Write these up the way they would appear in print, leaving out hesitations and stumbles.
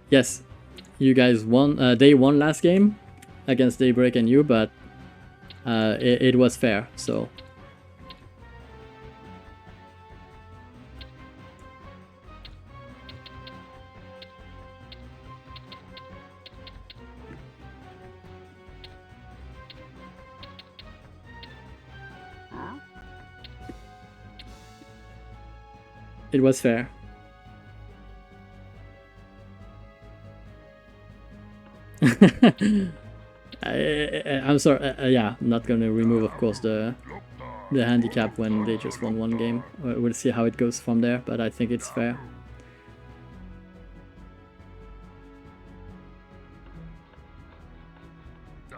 yes, you guys won. They won last game against Daybreak and you, but it was fair. So. It was fair. I'm sorry. Yeah, I'm not gonna remove, of course, the handicap when they just won one game. We'll see how it goes from there, but I think it's fair.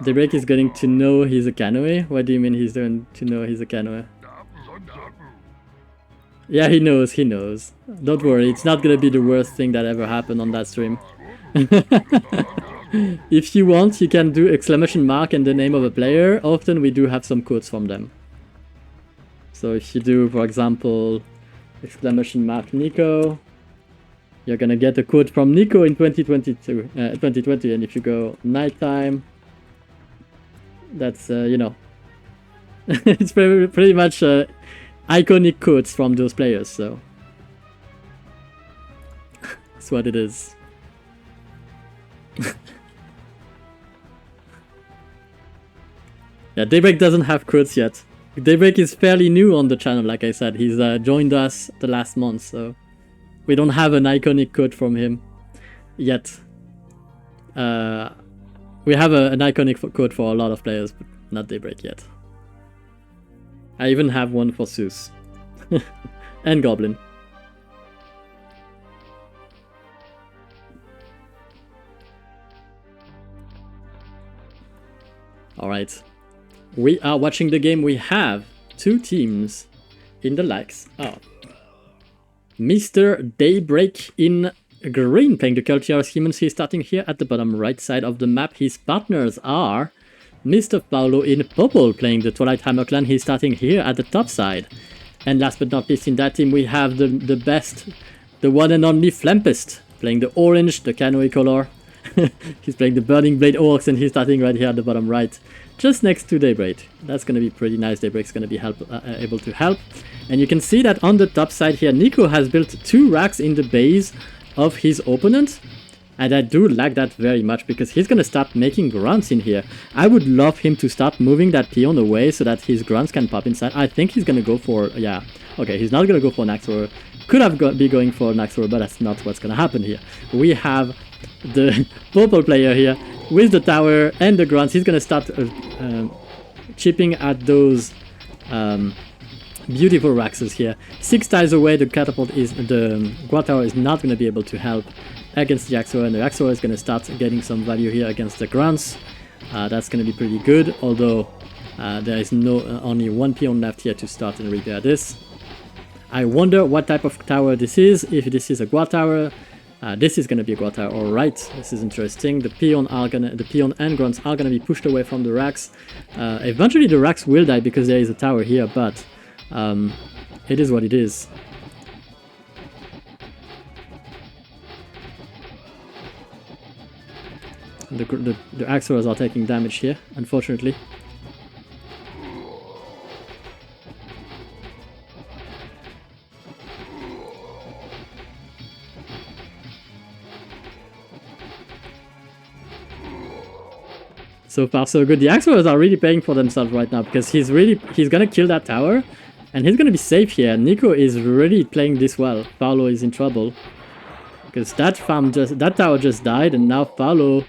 Daybreak is getting to know he's a canoe. What do you mean he's going to know he's a canoe? Yeah, he knows, he knows. Don't worry, it's not gonna be the worst thing that ever happened on that stream. If you want, you can do exclamation mark and the name of a player. Often we do have some quotes from them. So if you do, for example, exclamation mark Niko, you're gonna get a quote from Niko in 2020, and if you go nighttime, that's, you know, it's pretty much iconic quotes from those players, so that's what it is. Yeah, Daybreak doesn't have quotes yet. Daybreak is fairly new on the channel, like I said. He's joined us the last month, so we don't have an iconic quote from him yet. We have an iconic quote for a lot of players, but not Daybreak yet. I even have one for Zeus. And Goblin. Alright. We are watching the game. We have two teams in the likes of Mr. Daybreak in green playing the Cultiars Humans. He's starting here at the bottom right side of the map. His partners are Mr. Paulo in purple playing the Twilight Hammer clan. He's starting here at the top side. And last but not least in that team we have the best, the one and only Flempest playing the orange, the canoe color. He's playing the Burning Blade Orcs and he's starting right here at the bottom right, just next to Daybreak. That's going to be pretty nice. Daybreak's going to be able to help. And you can see that on the top side here, Niko has built 2 racks in the base of his opponent. And I do like that very much because he's going to start making grunts in here. I would love him to start moving that peon away so that his grunts can pop inside. I think he's going to go for, yeah, okay, he's not going to go for an Axor. Could have be going for an Axor, but that's not what's going to happen here. We have the purple player here with the tower and the grunts. He's going to start chipping at those beautiful raxes here. 6 tiles away, the catapult is, the Guard Tower is not going to be able to help against the Axor, and the Axor is going to start getting some value here against the grunts. That's going to be pretty good, although there is only 1 peon left here to start and repair this. I wonder what type of tower this is. If this is a Guard Tower, this is going to be a Guard Tower. Alright, this is interesting. The peon and grunts are going to be pushed away from the racks. Eventually the racks will die because there is a tower here, but it is what it is. The Axors are taking damage here, unfortunately. So far so good. The Axors are really paying for themselves right now because he's gonna kill that tower and he's gonna be safe here. Niko is really playing this well. Paulo is in trouble because that tower just died, and now Paulo,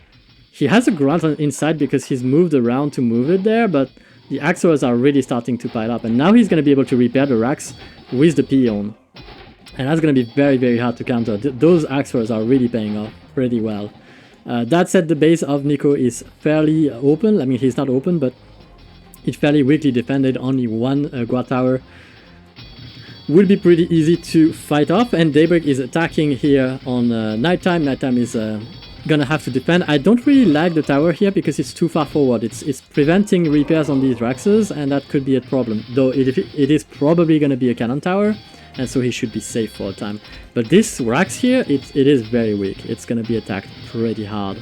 he has a grunt inside because he's moved around to move it there, but the Axors are really starting to pile up, and now he's going to be able to repair the racks with the peon. And that's going to be very, very hard to counter. Those Axors are really paying off pretty well. That said, the base of Niko is fairly open. I mean, he's not open, but it's fairly weakly defended. Only 1 Guard Tower will be pretty easy to fight off, and Daybreak is attacking here on nighttime. Nighttime is gonna have to defend. I don't really like the tower here because it's too far forward. It's preventing repairs on these raxes, and that could be a problem. Though it is probably gonna be a cannon tower. and so he should be safe for a time. But this Rax here, it is very weak. It's gonna be attacked pretty hard.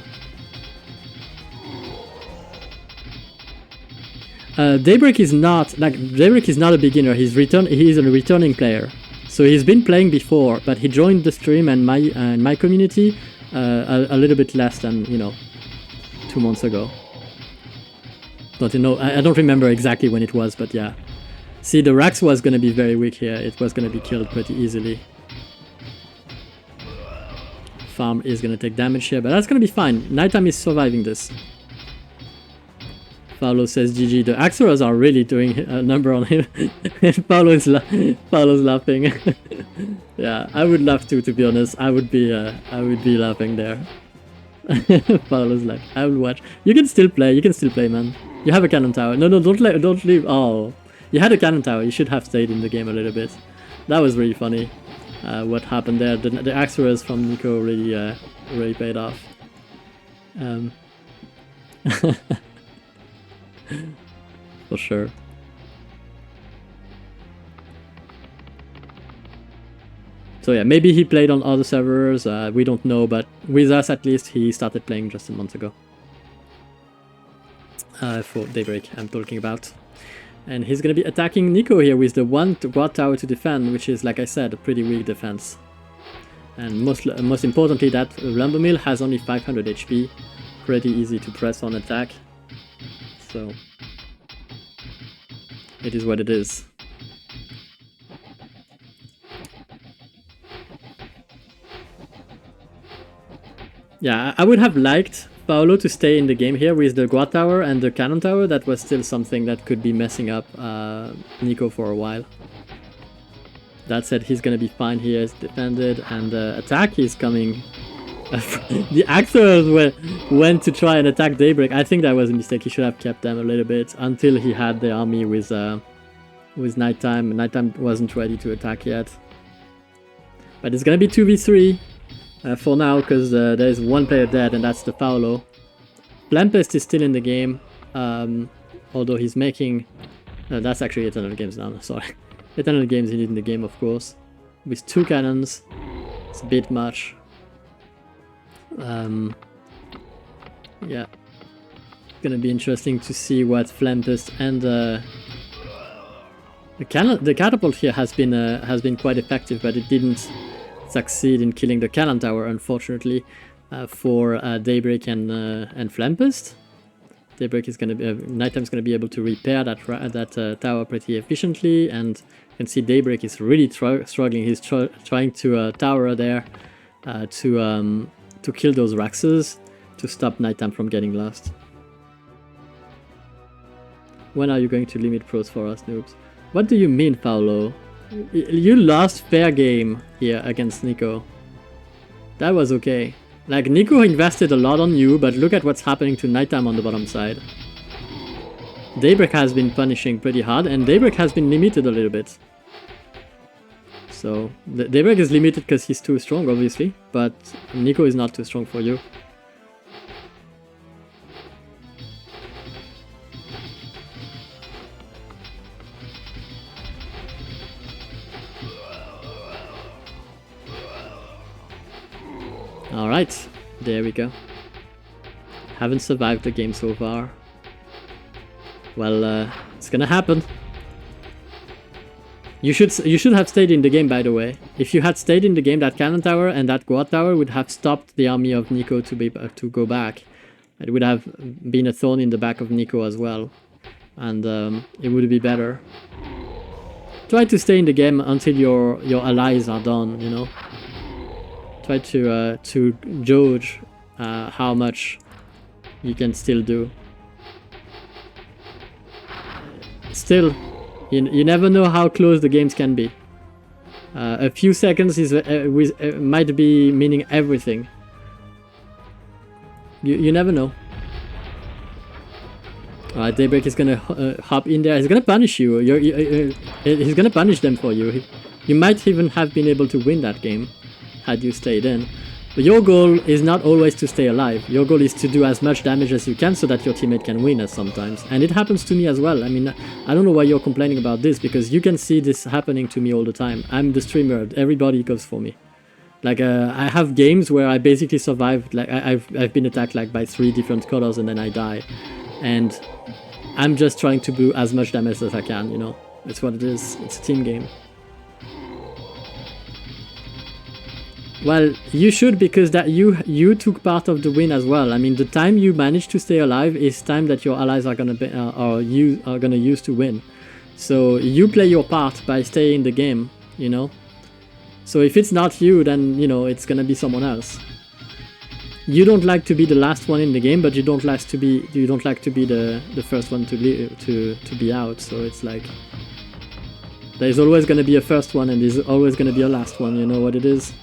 Daybreak is not a beginner. He is a returning player, so he's been playing before, but he joined the stream and my community a little bit less than 2 months ago. Don't you know? I don't remember exactly when it was, but yeah. See, the Rax was gonna be very weak here. It was gonna be killed pretty easily. Farm is gonna take damage here, but that's gonna be fine. Nighttime is surviving this. Paolo says GG. The Axeras are really doing a number on him. Paolo's laughing. Yeah, I would laugh too, to be honest. I would be laughing there. Paolo's like, I will watch. You can still play, man. You have a cannon tower. No, don't leave. Oh, you had a cannon tower. You should have stayed in the game a little bit. That was really funny. What happened there? The Axeras from Niko really paid off. For sure. So yeah, maybe he played on other servers, we don't know, but with us at least he started playing just a month ago. For Daybreak I'm talking about. And he's gonna be attacking Niko here with the one guard tower to defend, which is, like I said, a pretty weak defense. And most importantly, that Lumber Mill has only 500 HP, pretty easy to press on attack. So it is what it is. Yeah, I would have liked Paolo to stay in the game here with the Guard Tower and the Cannon Tower. That was still something that could be messing up Niko for a while. That said, he's gonna be fine here. He's defended, and attack is coming. The Axers went to try and attack Daybreak. I think that was a mistake. He should have kept them a little bit until he had the army with Nighttime. Nighttime wasn't ready to attack yet. But it's gonna be 2v3 for now, because there's one player dead, and that's the Paolo. Flempest is still in the game, although he's making... that's actually Eternal Games now, sorry. Eternal Games in the game, of course. With 2 cannons. It's a bit much. Yeah. It's gonna be interesting to see what Flempest and the catapult here has been quite effective, but it didn't succeed in killing the cannon tower, unfortunately, for Daybreak and Flempest. Daybreak is gonna be Nighttime's gonna be able to repair that tower pretty efficiently, and you can see Daybreak is really struggling. He's trying to tower there to kill those Raxes to stop Nighttime from getting lost. When are you going to limit pros for us noobs? What do you mean, Paolo? You lost fair game here against Niko. That was okay. Like, Niko invested a lot on you, but look at what's happening to Nighttime on the bottom side. Daybreak has been punishing pretty hard, and Daybreak has been limited a little bit. So, Daybreak is limited because he's too strong, obviously, but Niko is not too strong for you. Alright, there we go. Haven't survived the game so far. Well, it's gonna happen. You should have stayed in the game, by the way. If you had stayed in the game, that cannon tower and that guard tower would have stopped the army of Niko to go back. It would have been a thorn in the back of Niko as well, and it would be better. Try to stay in the game until your allies are done. You know. Try to judge how much you can still do. Still, you never know how close the games can be. A few seconds might be meaning everything. You never know. Alright, Daybreak is gonna hop in there. He's gonna punish you. He's gonna punish them for you. You might even have been able to win that game had you stayed in. your goal is not always to stay alive. Your goal is to do as much damage as you can so that your teammate can win as sometimes. And it happens to me as well. I mean, I don't know why you're complaining about this, because you can see this happening to me all the time. I'm the streamer. Everybody goes for me. Like, I have games where I basically survived. Like, I've been attacked like by 3 different colors and then I die. And I'm just trying to do as much damage as I can, you know. It's what it is. It's a team game. Well, you should, because that you took part of the win as well. I mean, the time you managed to stay alive is time that your allies are gonna be, are gonna use to win. So you play your part by staying in the game, you know. So if it's not you, then you know it's gonna be someone else. You don't like to be the last one in the game, but you don't like to be the first one to be out. So it's like there's always gonna be a first one, and there's always gonna be a last one. You know what it is.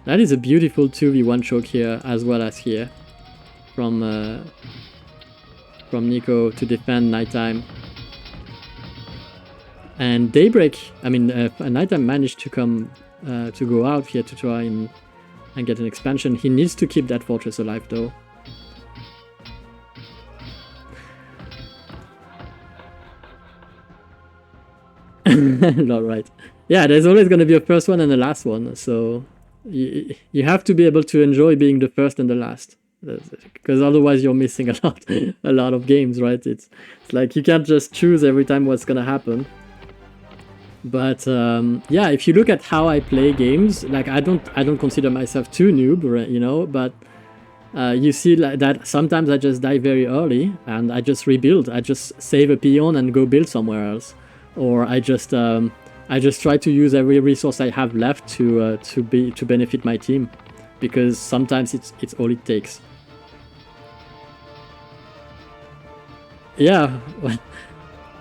That is a beautiful 2v1 choke here, as well as here, from Niko to defend Nighttime. And Daybreak, I mean, Nighttime managed to come, to go out here to try and get an expansion. He needs to keep that fortress alive, though. Not right. Yeah, there's always going to be a first one and a last one, so you have to be able to enjoy being the first and the last, because otherwise you're missing a lot of games, right? It's like you can't just choose every time what's gonna happen. But yeah, if you look at how I play games, like I don't consider myself too noob, you know, but you see like that sometimes I just die very early and I just rebuild. I just save a peon and go build somewhere else, or I just try to use every resource I have left to benefit my team, because sometimes it's all it takes. Yeah,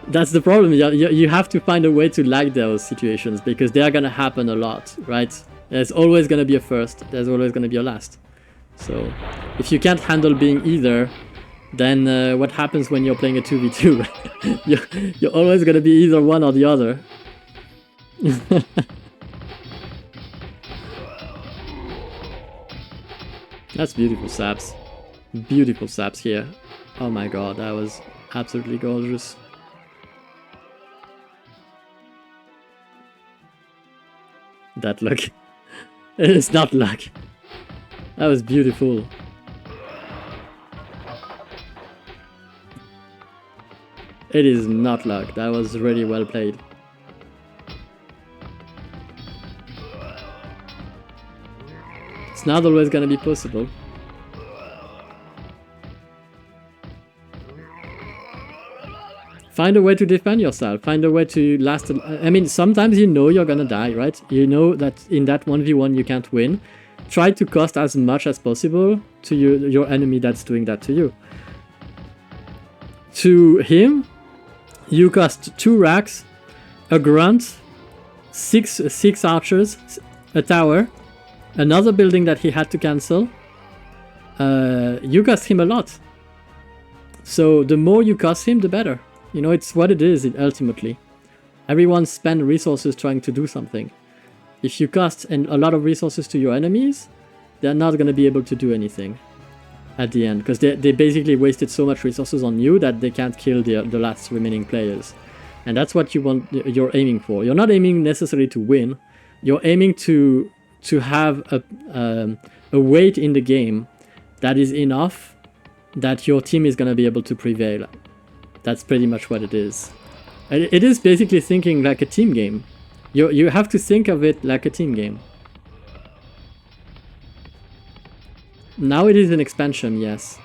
that's the problem. You have to find a way to like those situations, because they are gonna happen a lot, right? There's always gonna be a first. There's always gonna be a last. So if you can't handle being either, then what happens when you're playing a 2v2? You're always gonna be either one or the other. That's beautiful saps. Beautiful saps here. Oh my god, that was absolutely gorgeous. That luck. It is not luck. That was beautiful. It is not luck. That was really well played. It's not always gonna be possible. Find a way to defend yourself. Find a way to last. I mean, sometimes you know you're gonna die, right? You know that in that 1v1 you can't win. Try to cost as much as possible to your enemy that's doing that to you. To him, you cost 2 racks, a grunt, 6 archers, a tower, another building that he had to cancel. You cost him a lot. So the more you cost him, the better. You know, it's what it is ultimately. Everyone spends resources trying to do something. If you cost a lot of resources to your enemies, they're not going to be able to do anything at the end, because they basically wasted so much resources on you that they can't kill the last remaining players. And that's what you're aiming for. You're not aiming necessarily to win. You're aiming to have a weight in the game that is enough that your team is going to be able to prevail. That's pretty much what it is. It is basically thinking like a team game. You have to think of it like a team game. Now it is an expansion, yes.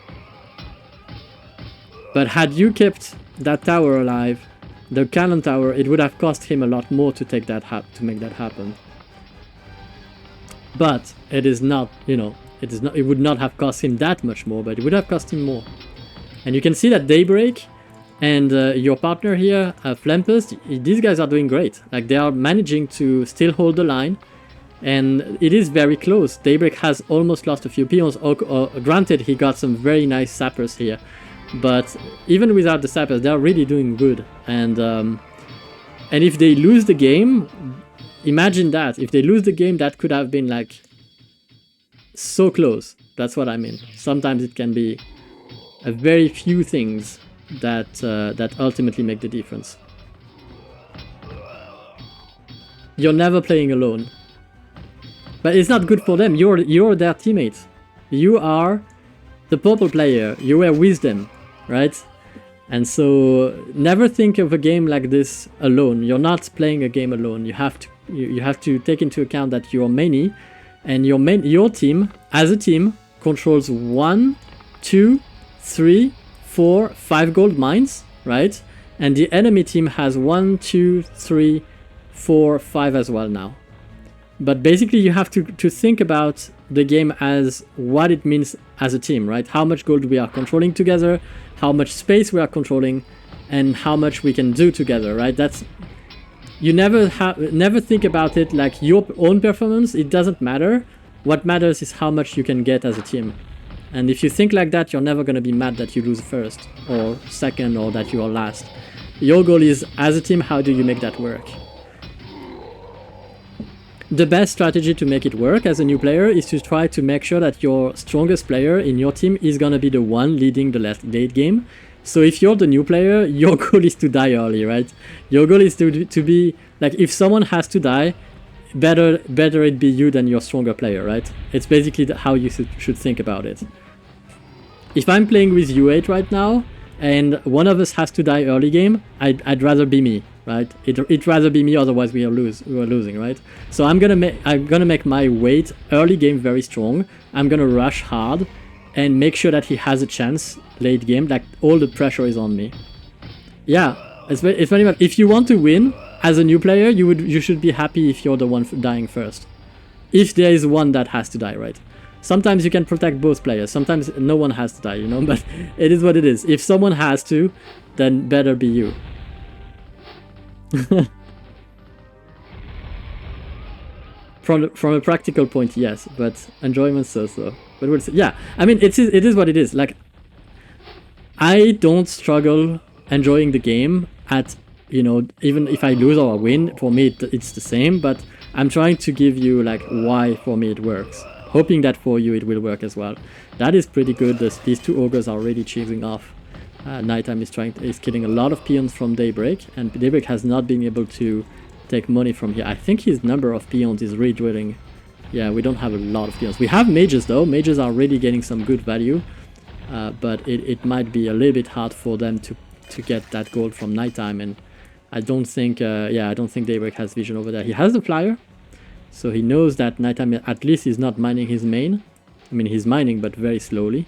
But had you kept that tower alive, the cannon tower, it would have cost him a lot more to take that to make that happen. But it is not, you know, it would not have cost him that much more, but it would have cost him more. And you can see that Daybreak and your partner here, Flempest, these guys are doing great. Like, they are managing to still hold the line, and it is very close. Daybreak has almost lost a few peons. Granted, he got some very nice sappers here, but even without the sappers, they are really doing good. And if they lose the game, imagine that. If they lose the game, that could have been like so close. That's what I mean. Sometimes it can be a very few things that that ultimately make the difference. You're never playing alone. But it's not good for them. You're their teammates. You are the purple player. You were with them, right? And so never think of a game like this alone. You're not playing a game alone. You have to take into account that you're many, and your team as a team controls 1, 2, 3, 4, 5 gold mines, right? And the enemy team has 1, 2, 3, 4, 5 as well now. But basically you have to think about the game as what it means as a team, right? How much gold we are controlling together, how much space we are controlling, and how much we can do together, right? That's, you never think about it like your own performance. It doesn't matter. What matters is how much you can get as a team. And if you think like that, you're never going to be mad that you lose first or second or that you are last. Your goal is, as a team, how do you make that work? The best strategy to make it work as a new player is to try to make sure that your strongest player in your team is gonna be the one leading the late game. So if you're the new player, your goal is to die early, right? Your goal is to be, like, if someone has to die, better it be you than your stronger player, right? It's basically how you should think about it. If I'm playing with U8 right now, and one of us has to die early game, I'd rather be me. Right? It'd rather be me, otherwise we are losing, right? So I'm gonna make my weight early game very strong. I'm gonna rush hard and make sure that he has a chance late game. Like, all the pressure is on me. Yeah, it's funny. If you want to win as a new player, you should be happy if you're the one dying first. If there is one that has to die, right? Sometimes you can protect both players. Sometimes no one has to die, you know. But it is what it is. If someone has to, then better be you. From a practical point, yes, but enjoyment so. But we'll see. Yeah, I mean, it is what it is. Like, I don't struggle enjoying the game at, you know, even if I lose or win, for me it's the same. But I'm trying to give you like why for me it works, hoping that for you it will work as well. That is pretty good. These two ogres are already chasing off. Nighttime is killing a lot of peons from Daybreak, and Daybreak has not been able to take money from here. I think his number of peons is re-drilling. Yeah, we don't have a lot of peons. We have mages though. Mages are really getting some good value, but it might be a little bit hard for them to get that gold from Nighttime, and I don't think I don't think Daybreak has vision over there. He has the flyer, so he knows that Nighttime at least is not mining his main. I mean, he's mining, but very slowly.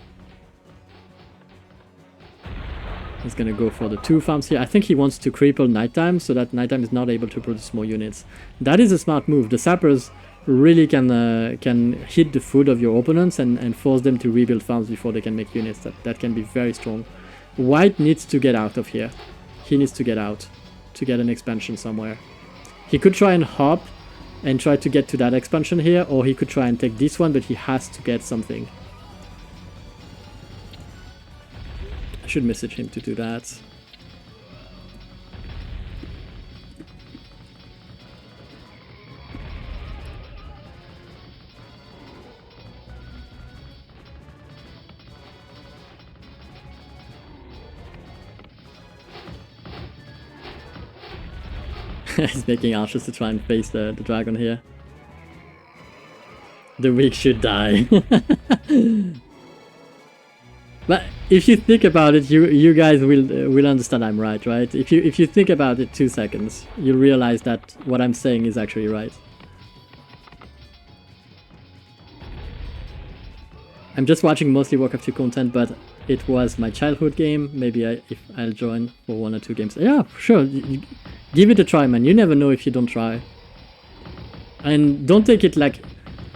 He's gonna go for the 2 farms here. I think he wants to cripple Nighttime so that Nighttime is not able to produce more units. That is a smart move. The sappers really can hit the foot of your opponents and force them to rebuild farms before they can make units. That can be very strong. White needs to get out of here. He needs to get out to get an expansion somewhere. He could try and hop and try to get to that expansion here, or he could try and take this one, but he has to get something. I should message him to do that. He's making archers to try and face the dragon here. The weak should die. But if you think about it, you guys will understand I'm right? If you think about it 2 seconds, you'll realize that what I'm saying is actually right. I'm just watching mostly Warcraft 2 content, but it was my childhood game. Maybe if I'll join for 1 or 2 games. Yeah, sure. Give it a try, man. You never know if you don't try. And don't take it like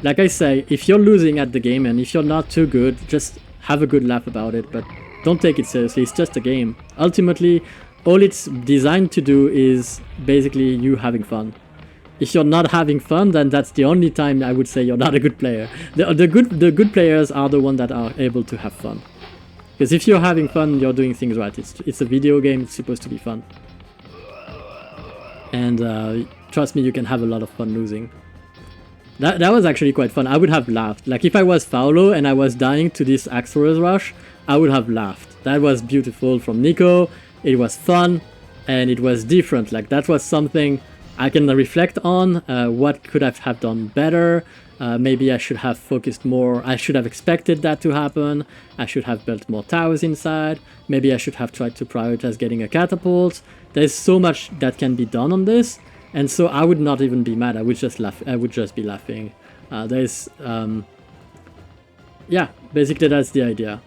I say, if you're losing at the game and if you're not too good, just have a good laugh about it, but don't take it seriously. It's just a game. Ultimately, all it's designed to do is basically you having fun. If you're not having fun, then that's the only time I would say you're not a good player. The good players are the ones that are able to have fun. Because if you're having fun, you're doing things right. It's a video game. It's supposed to be fun. And trust me, you can have a lot of fun losing. That was actually quite fun. I would have laughed. Like if I was Paulo and I was dying to this Axorus rush, I would have laughed. That was beautiful from Niko. It was fun and it was different. Like that was something I can reflect on. What could I have done better? Maybe I should have focused more. I should have expected that to happen. I should have built more towers inside. Maybe I should have tried to prioritize getting a catapult. There's so much that can be done on this. And so I would not even be mad. I would just laugh. I would just be laughing. Yeah, basically that's the idea.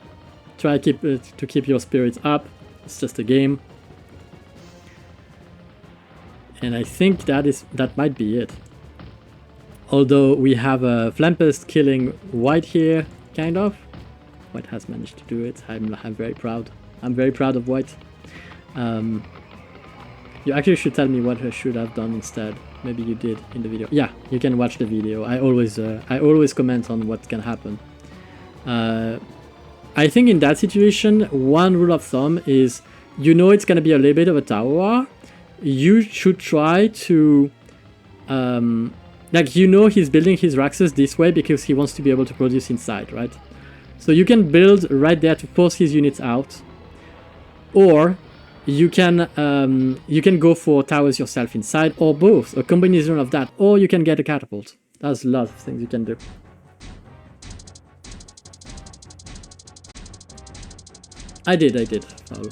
Try to keep your spirits up. It's just a game. And I think that might be it. Although we have a Flempest killing white here, kind of. White has managed to do it. I'm very proud. I'm very proud of white. You actually should tell me what I should have done instead. Maybe you did in the video. Yeah, you can watch the video. I always comment on what can happen. I think in that situation, one rule of thumb is, you know it's gonna be a little bit of a tower war. You should try to, like, you know he's building his Raxus this way because he wants to be able to produce inside, right? So you can build right there to force his units out, or you can go for towers yourself inside, or both, a combination of that, or you can get a catapult. There's a lot of things you can do. I did, Paulo.